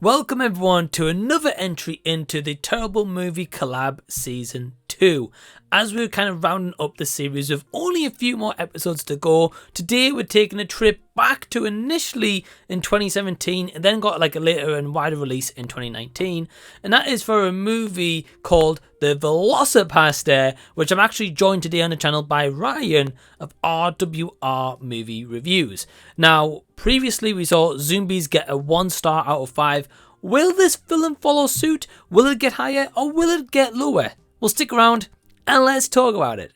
Welcome everyone to another entry into the Terrible Movie Collab Season 2. As we're kind of rounding up the series with only a few more episodes to go, today we're taking a trip back to initially in 2017 and then got like a later and wider release in 2019. And that is for a movie called The Velocipastor, which I'm actually joined today on the channel by Ryan of RWR Movie Reviews. Now, previously we saw Zombies get a 1 star out of 5. Will this film follow suit? Will it get higher or will it get lower? Well, stick around and let's talk about it.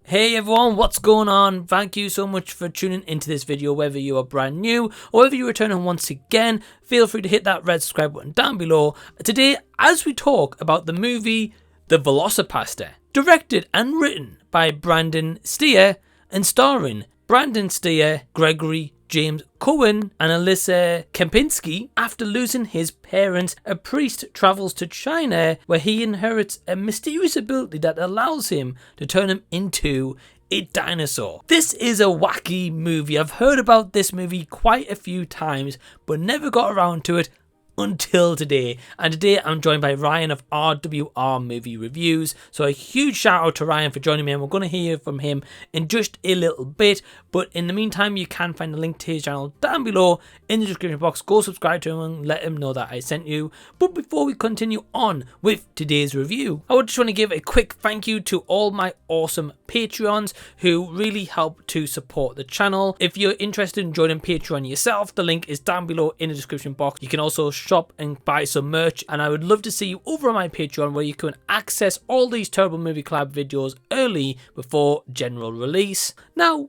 Hey everyone, what's going on? Thank you so much for tuning into this video, whether you are brand new or whether you're returning once again. Feel free to hit that red subscribe button down below. Today, as we talk about the movie The Velocipastor, directed and written by Brandon Steere and starring Brandon Steere, Gregory James Cohen and Alyssa Kempinski. After losing his parents, a priest travels to China where he inherits a mysterious ability that allows him to turn him into a dinosaur. This is a wacky movie. I've heard about this movie quite a few times but never got around to it until today. And today I'm joined by Ryan of RWR Movie Reviews. So a huge shout out to Ryan for joining me, and we're going to hear from him in just a little bit. But in the meantime, you can find a link to his channel down below in the description box. Go subscribe to him and let him know that I sent you. But before we continue on with today's review, I would just want to give a quick thank you to all my awesome Patreons who really help to support the channel. If you're interested in joining Patreon yourself, the link is down below in the description box. You can also shop and buy some merch, and I would love to see you over on my Patreon where you can access all these Terrible Movie Collab videos early before general release. Now,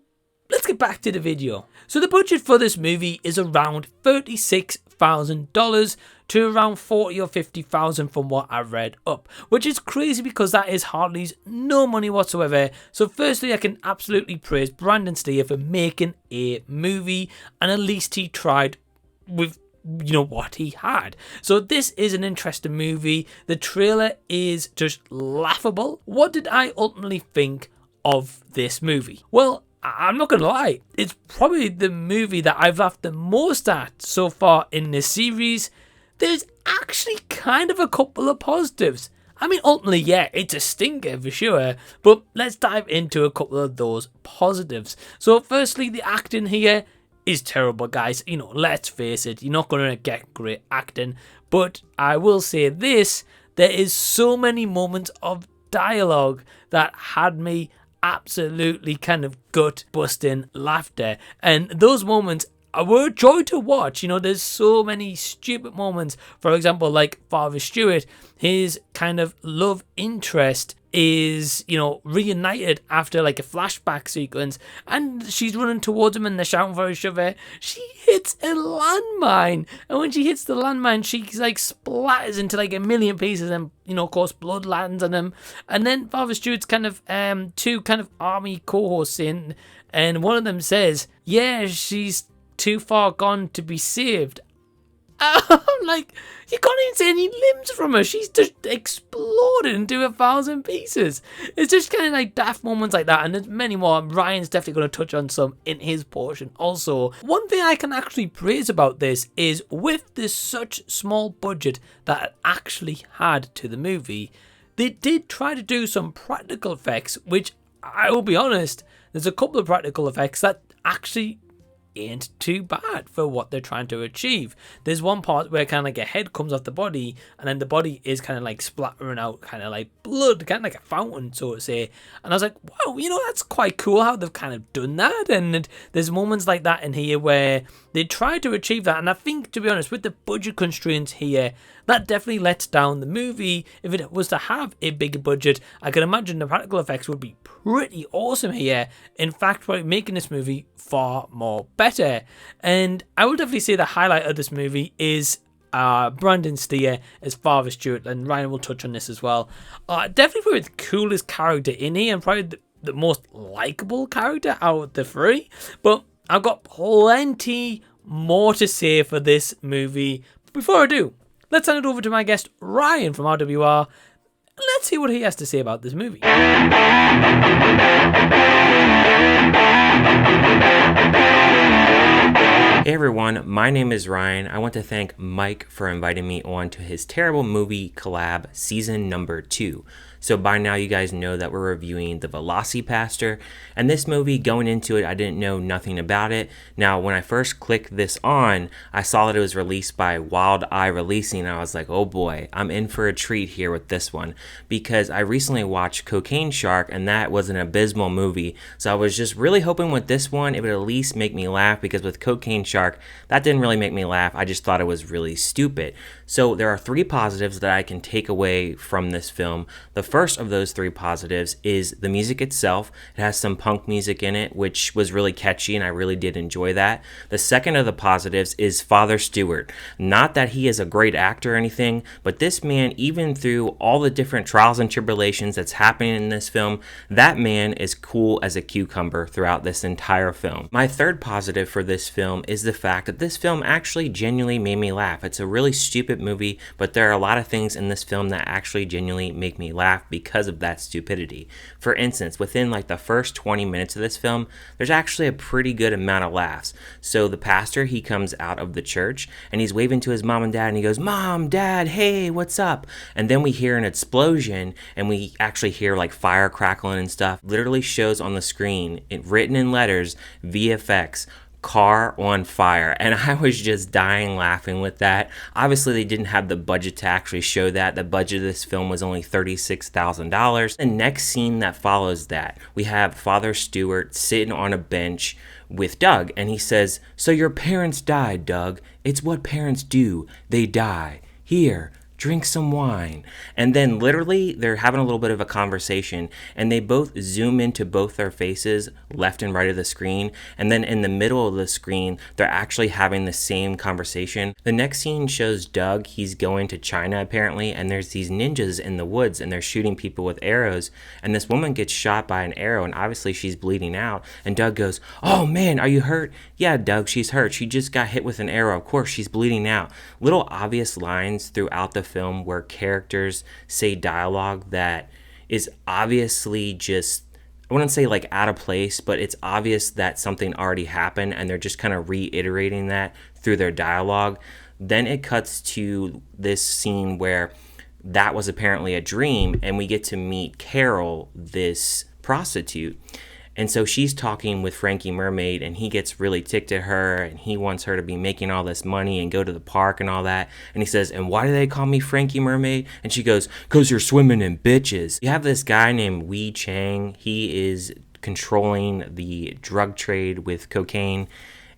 let's get back to the video. So the budget for this movie is around $36,000 to around 40 or 50,000 from what I've read up, which is crazy because that is hardly no money whatsoever. So firstly, I can absolutely praise Brandon Steere for making a movie, and at least he tried with what he had. So this is an interesting movie. The trailer is just laughable. What did I ultimately think of this movie? Well, I'm not gonna lie, it's probably the movie that I've laughed the most at so far in this series. There's actually kind of a couple of positives. I mean, ultimately, yeah, it's a stinker for sure, but let's dive into a couple of those positives. So firstly, the acting here is terrible, guys. Let's face it, you're not going to get great acting. But I will say this, there is so many moments of dialogue that had me absolutely kind of gut-busting laughter. And those moments were a joy to watch. There's so many stupid moments. For example, like Father Stewart, his kind of love interest is, reunited after like a flashback sequence, and she's running towards him and they're shouting for each other. She hits a landmine, and when she hits the landmine, she like splatters into like a million pieces, and of course blood lands on him. And then Father Stewart's kind of two kind of army co-hosts in, and one of them says, yeah, she's too far gone to be saved. I'm like, you can't even see any limbs from her. She's just exploded into 1,000 pieces. It's just kind of like daft moments like that, and there's many more. Ryan's definitely going to touch on some in his portion also. One thing I can actually praise about this is with this such small budget that it actually had to the movie, they did try to do some practical effects, which I will be honest, there's a couple of practical effects that actually ain't too bad for what they're trying to achieve. There's one part where kind of like a head comes off the body, and then the body is kind of like splattering out kind of like blood, kind of like a fountain, so to say. And I was like, wow, that's quite cool how they've kind of done that. And there's moments like that in here where they try to achieve that, and I think, to be honest, with the budget constraints here, that definitely lets down the movie. If it was to have a bigger budget, I can imagine the practical effects would be pretty awesome here. In fact, probably making this movie far more better. And I would definitely say the highlight of this movie is Brandon Steere as Father Stewart, and Ryan will touch on this as well. Definitely probably the coolest character in here, and probably the most likable character out of the three. But I've got plenty more to say for this movie. But before I do, let's hand it over to my guest Ryan from RWR Let's see what he has to say about this movie. Hey everyone, my name is Ryan. I want to thank Mike for inviting me on to his Terrible Movie Collab season number 2. So by now you guys know that we're reviewing the Velocipastor, and this movie, going into it, I didn't know nothing about it. Now when I first clicked this on, I saw that it was released by Wild Eye Releasing, and I was like, oh boy, I'm in for a treat here with this one, because I recently watched Cocaine Shark, and that was an abysmal movie. So I was just really hoping with this one it would at least make me laugh, because with Cocaine Shark, that didn't really make me laugh. I just thought it was really stupid. So there are 3 positives that I can take away from this film. The first of those 3 positives is the music itself. It has some punk music in it, which was really catchy, and I really did enjoy that. The second of the positives is Father Stewart. Not that he is a great actor or anything, but this man, even through all the different trials and tribulations that's happening in this film, that man is cool as a cucumber throughout this entire film. My third positive for this film is the fact that this film actually genuinely made me laugh. It's a really stupid movie, but there are a lot of things in this film that actually genuinely make me laugh because of that stupidity. For instance, within like the first 20 minutes of this film, there's actually a pretty good amount of laughs. So the pastor, he comes out of the church and he's waving to his mom and dad, and he goes, "Mom, Dad, hey, what's up?" And then we hear an explosion, and we actually hear like fire crackling and stuff. Literally shows on the screen, written in letters, VFX, car on fire, and I was just dying laughing with that. Obviously they didn't have the budget to actually show that. The budget of this film was only $36,000. The next scene that follows that, we have Father Stewart sitting on a bench with Doug, and he says, "So your parents died, Doug. It's what parents do. They die. Here, drink some wine." And then literally they're having a little bit of a conversation, and they both zoom into both their faces, left and right of the screen, and then in the middle of the screen they're actually having the same conversation. The next scene shows Doug. He's going to China apparently, and there's these ninjas in the woods, and they're shooting people with arrows, and this woman gets shot by an arrow, and obviously she's bleeding out, and Doug goes, "Oh man, are you hurt?" "Yeah, Doug, she's hurt. She just got hit with an arrow. Of course, she's bleeding out." Little obvious lines throughout the film where characters say dialogue that is obviously just, I wouldn't say like out of place, but it's obvious that something already happened, and they're just kind of reiterating that through their dialogue. Then it cuts to this scene where that was apparently a dream, and we get to meet Carol, this prostitute. And so she's talking with Frankie Mermaid, and he gets really ticked at her, and he wants her to be making all this money and go to the park and all that. And he says, "And why do they call me Frankie Mermaid?" And she goes, "'Cause you're swimming in bitches." You have this guy named Wee Chang. He is controlling the drug trade with cocaine.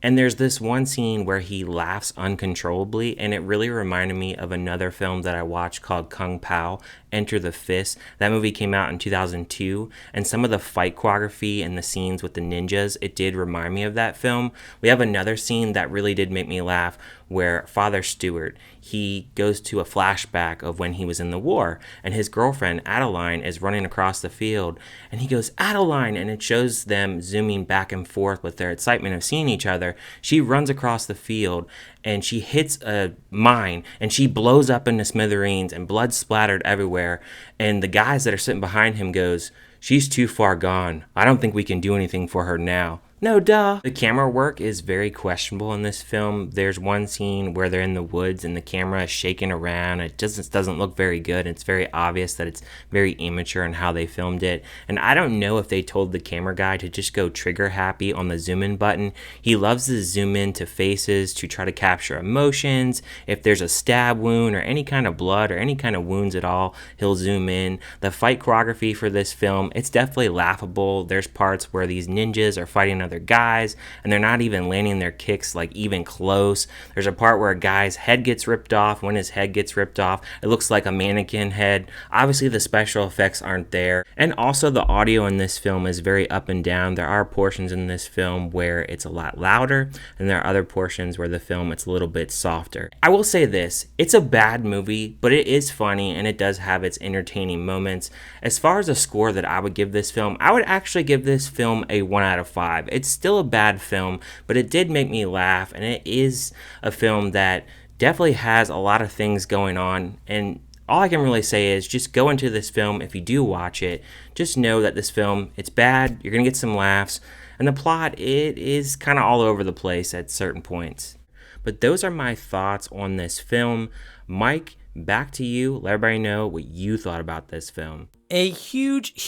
And there's this one scene where he laughs uncontrollably, and it really reminded me of another film that I watched called Kung Pao, Enter the Fist. That movie came out in 2002, and some of the fight choreography and the scenes with the ninjas, it did remind me of that film. We have another scene that really did make me laugh where Father Stewart, he goes to a flashback of when he was in the war, and his girlfriend Adeline is running across the field, and he goes, "Adeline," and it shows them zooming back and forth with their excitement of seeing each other. She runs across the field, and she hits a mine, and she blows up into smithereens, and blood splattered everywhere, and the guys that are sitting behind him goes, "She's too far gone. I don't think we can do anything for her now." No, duh. The camera work is very questionable in this film. There's one scene where they're in the woods and the camera is shaking around. It just doesn't look very good. It's very obvious that it's very immature in how they filmed it. And I don't know if they told the camera guy to just go trigger happy on the zoom in button. He loves to zoom in to faces to try to capture emotions. If there's a stab wound or any kind of blood or any kind of wounds at all, he'll zoom in. The fight choreography for this film, it's definitely laughable. There's parts where these ninjas are fighting other guys, and they're not even landing their kicks like even close. There's a part where a guy's head gets ripped off. When his head gets ripped off, it looks like a mannequin head. Obviously the special effects aren't there, and also the audio in this film is very up and down. There are portions in this film where it's a lot louder, and there are other portions where the film it's a little bit softer. I will say this, it's a bad movie, but it is funny and it does have its entertaining moments. As far as a score that I would give this film, I would actually give this film a 1 out of 5. It's still a bad film, but it did make me laugh, and it is a film that definitely has a lot of things going on, and all I can really say is just go into this film. If you do watch it, just know that this film, it's bad. You're going to get some laughs. And the plot, it is kind of all over the place at certain points. But those are my thoughts on this film. Mike, back to you. Let everybody know what you thought about this film. A huge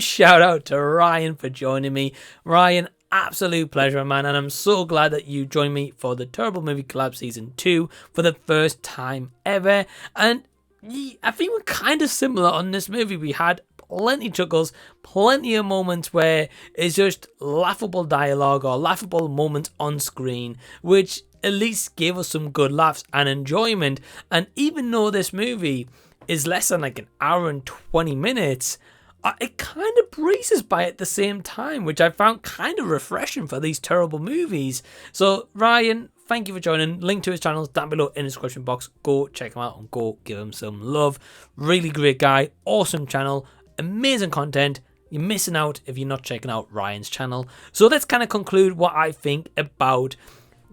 shout out to Ryan for joining me. Ryan, absolute pleasure, man, and I'm so glad that you joined me for the Terrible Movie Collab Season 2 for the first time ever. And I think we're kind of similar on this movie. We had plenty of chuckles, plenty of moments where it's just laughable dialogue or laughable moments on screen, which at least gave us some good laughs and enjoyment. And even though this movie is less than like an hour and 20 minutes, it kind of breezes by at the same time, which I found kind of refreshing for these terrible movies. So Ryan, thank you for joining. Link to his channels down below in the description box. Go check him out and go give him some love. Really great guy, awesome channel, amazing content. You're missing out if you're not checking out Ryan's channel. So let's kind of conclude what I think about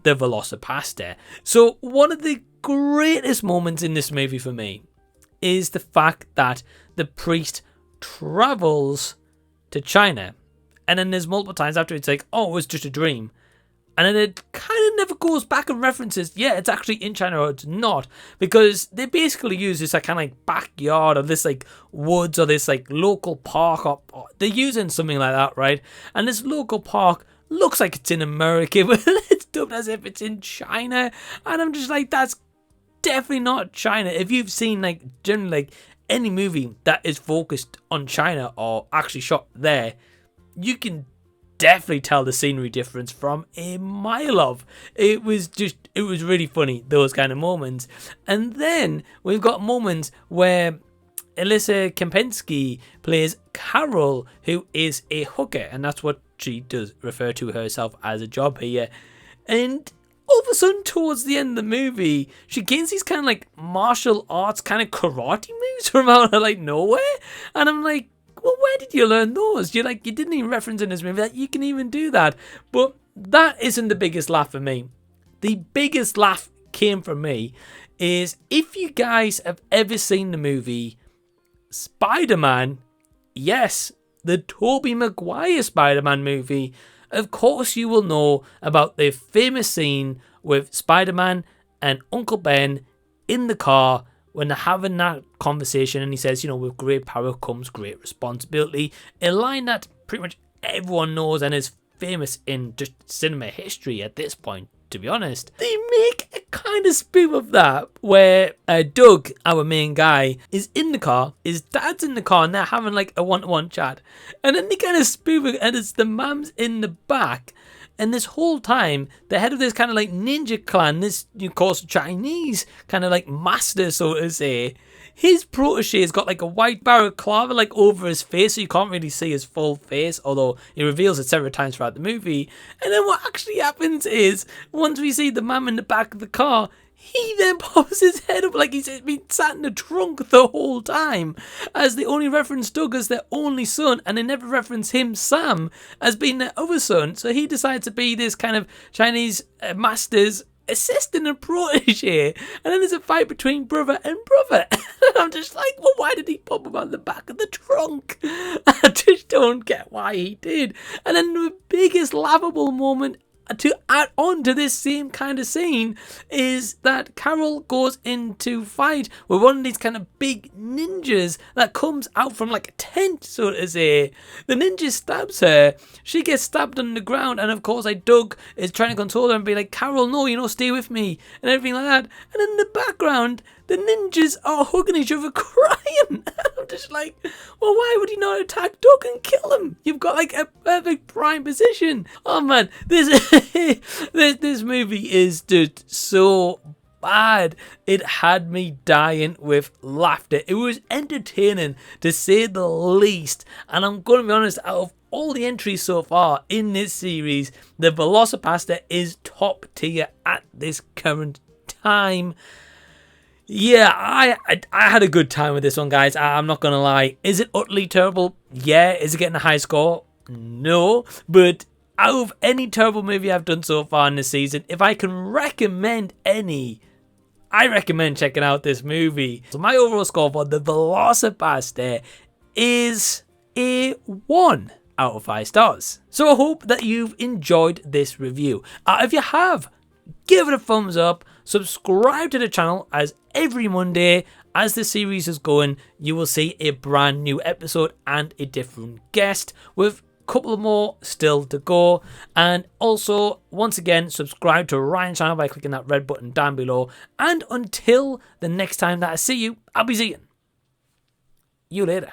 the Velocipastor. So one of the greatest moments in this movie for me is the fact that the priest travels to China, and then there's multiple times after it's like, oh, it was just a dream, and then it kind of never goes back and references, yeah, it's actually in China or it's not, because they basically use this like kind of like backyard or this like woods or this like local park, or they're using something like that, right? And this local park looks like it's in America, but it's dubbed as if it's in China, and I'm just like, that's definitely not China. If you've seen like generally like any movie that is focused on China or actually shot there, you can definitely tell the scenery difference from a mile off. It was really funny, those kind of moments. And then we've got moments where Alyssa Kempensky plays Carol, who is a hooker, and that's what she does refer to herself as a job here. And all of a sudden, towards the end of the movie, she gains these kind of like martial arts kind of karate moves from out of like nowhere. And I'm like, well, where did you learn those? You didn't even reference in this movie that you can even do that. But that isn't the biggest laugh for me. The biggest laugh came from me is if you guys have ever seen the movie Spider-Man, yes, the Tobey Maguire Spider-Man movie, of course you will know about the famous scene with Spider-Man and Uncle Ben in the car when they're having that conversation, and he says, you know, with great power comes great responsibility. A line that pretty much everyone knows and is famous in just cinema history at this point, to be honest. They make a kind of spoof of that where Doug, our main guy, is in the car, his dad's in the car, and they're having like a one-to-one chat. And then they kind of spoof it, and it's the mam's in the back. And this whole time, the head of this kind of like ninja clan, this, of course, Chinese kind of like master, so to say, his protege has got like a white balaclava like over his face, so you can't really see his full face, although he reveals it several times throughout the movie. And then what actually happens is, once we see the man in the back of the car, he then pops his head up like he's been sat in the trunk the whole time, as they only reference Doug as their only son, and they never reference him, Sam, as being their other son. So he decides to be this kind of Chinese master's assistant and protege, and then there's a fight between brother and brother. I'm just like, well, why did he pop him on the back of the trunk? I just don't get why he did. And then the biggest laughable moment to add on to this same kind of scene is that Carol goes into fight with one of these kind of big ninjas that comes out from like a tent, so to say. The ninja stabs her, she gets stabbed on the ground, and of course like Doug is trying to console her and be like, Carol, no, you know, stay with me, and everything like that. And in the background, the ninjas are hugging each other crying. I'm just like, well, why would you not attack Doug and kill him? You've got like a perfect prime position. Oh man, this movie is just so bad. It had me dying with laughter. It was entertaining to say the least. And I'm going to be honest, out of all the entries so far in this series, the Velocipastor is top tier at this current time. Yeah, I had a good time with this one, guys. I'm not going to lie. Is it utterly terrible? Yeah. Is it getting a high score? No. But out of any terrible movie I've done so far in this season, if I can recommend any, I recommend checking out this movie. So my overall score for the Velocipastor is a 1 out of 5 stars. So I hope that you've enjoyed this review. If you have, give it a thumbs up, subscribe to the channel, as every Monday as the series is going, you will see a brand new episode and a different guest, with a couple more still to go. And also, once again, subscribe to Ryan's channel by clicking that red button down below. And until the next time that I see you, I'll be seeing you later.